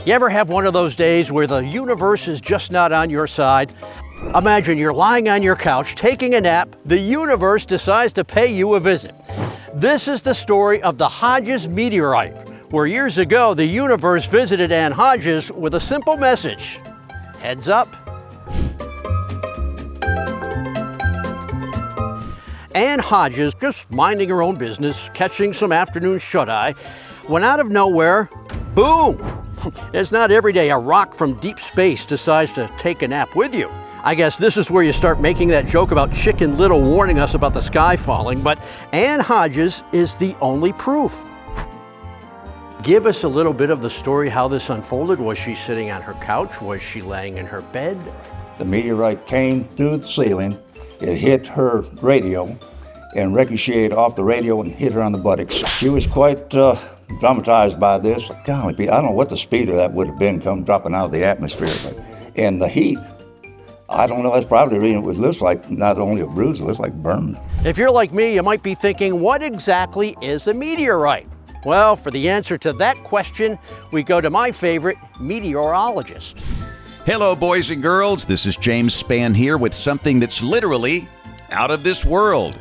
You ever have one of those days where the universe is just not on your side? Imagine you're lying on your couch taking a nap. The universe decides to pay you a visit. This is the story of the Hodges Meteorite, where years ago the universe visited Ann Hodges with a simple message: heads up. Ann Hodges, just minding her own business, catching some afternoon shut-eye, when out of nowhere, boom! It's not every day a rock from deep space decides to take a nap with you. I guess this is where you start making that joke about Chicken Little warning us about the sky falling, but Ann Hodges is the only proof. Give us a little bit of the story, how this unfolded. Was she sitting on her couch? Was she laying in her bed? The meteorite came through the ceiling. It hit her radio and ricocheted off the radio and hit her on the buttocks. She was quite traumatized by this. Golly, I don't know what the speed of that would have been come dropping out of the atmosphere. And the heat, I don't know, that's probably the reason it looks like not only a bruise, it looks like burn. If you're like me, you might be thinking, what exactly is a meteorite? Well, for the answer to that question, we go to my favorite meteorologist. Hello, boys and girls. This is James Spann here with something that's literally out of this world.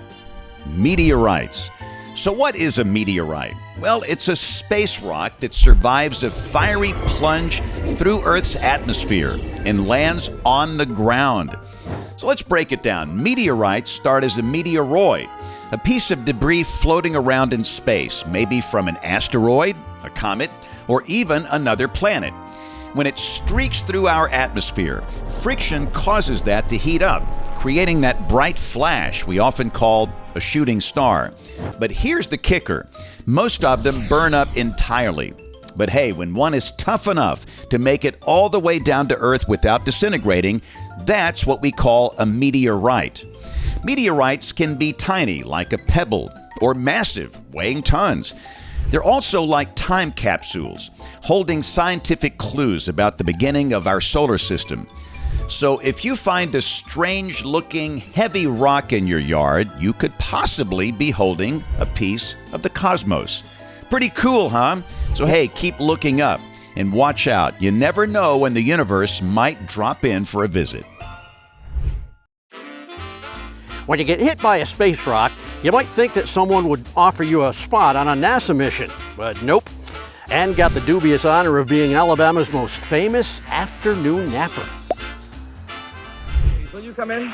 Meteorites. So what is a meteorite? Well, it's a space rock that survives a fiery plunge through Earth's atmosphere and lands on the ground. So let's break it down. Meteorites start as a meteoroid, a piece of debris floating around in space, maybe from an asteroid, a comet, or even another planet. When it streaks through our atmosphere, friction causes that to heat up, creating that bright flash we often call a shooting star. But here's the kicker. Most of them burn up entirely. But hey, when one is tough enough to make it all the way down to Earth without disintegrating, that's what we call a meteorite. Meteorites can be tiny, like a pebble, or massive, weighing tons. They're also like time capsules, holding scientific clues about the beginning of our solar system. So if you find a strange-looking, heavy rock in your yard, you could possibly be holding a piece of the cosmos. Pretty cool, huh? So hey, keep looking up and watch out. You never know when the universe might drop in for a visit. When you get hit by a space rock, you might think that someone would offer you a spot on a NASA mission, but nope. Ann got the dubious honor of being Alabama's most famous afternoon napper. Will you come in?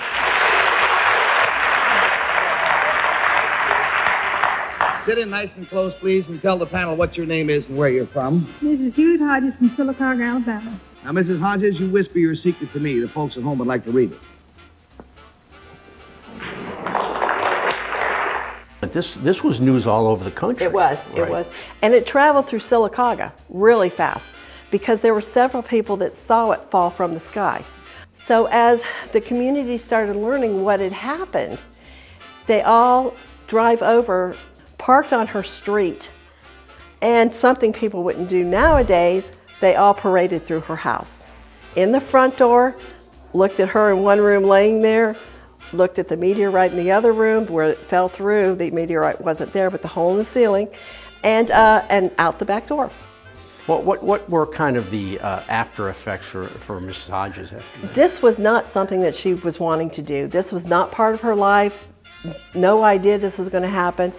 Sit in nice and close, please, and tell the panel what your name is and where you're from. Mrs. Hughes Hodges from Sylacauga, Alabama. Now, Mrs. Hodges, you whisper your secret to me. The folks at home would like to read it. But this was news all over the country. It was. Right. And it traveled through Sylacauga really fast because there were several people that saw it fall from the sky. So as the community started learning what had happened, they all drive over, parked on her street, and something people wouldn't do nowadays, they all paraded through her house. In the front door, looked at her in one room laying there, looked at the meteorite in the other room where it fell through. The meteorite wasn't there, but the hole in the ceiling, and out the back door. What were kind of the after effects for Mrs. Hodges after that? This was not something that she was wanting to do. This was not part of her life. No idea this was going to happen.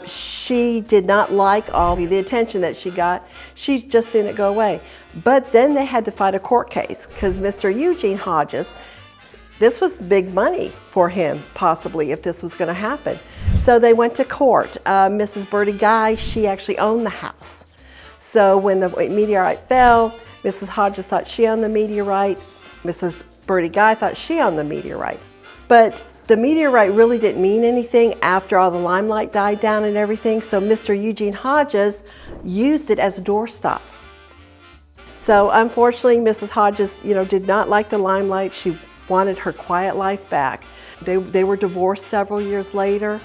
She did not like all the attention that she got. She just seen it go away. But then they had to fight a court case because Mr. Eugene Hodges, this was big money for him, possibly, if this was going to happen. So they went to court. Mrs. Bertie Guy, she actually owned the house. So when the meteorite fell, Mrs. Hodges thought she owned the meteorite. Mrs. Bertie Guy thought she owned the meteorite. But the meteorite really didn't mean anything after all the limelight died down and everything. So Mr. Eugene Hodges used it as a doorstop. So unfortunately, Mrs. Hodges, did not like the limelight. She wanted her quiet life back. They were divorced several years later,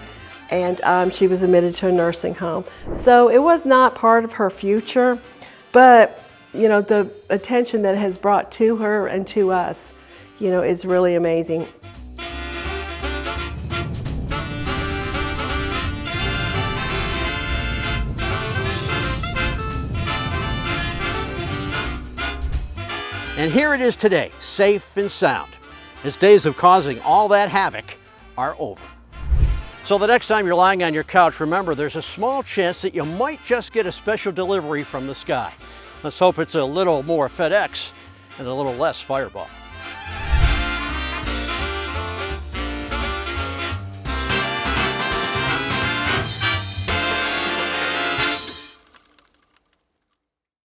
and she was admitted to a nursing home. So it was not part of her future, but the attention that it has brought to her and to us, is really amazing. And here it is today, safe and sound. Its days of causing all that havoc are over. So the next time you're lying on your couch, remember there's a small chance that you might just get a special delivery from the sky. Let's hope it's a little more FedEx and a little less Fireball.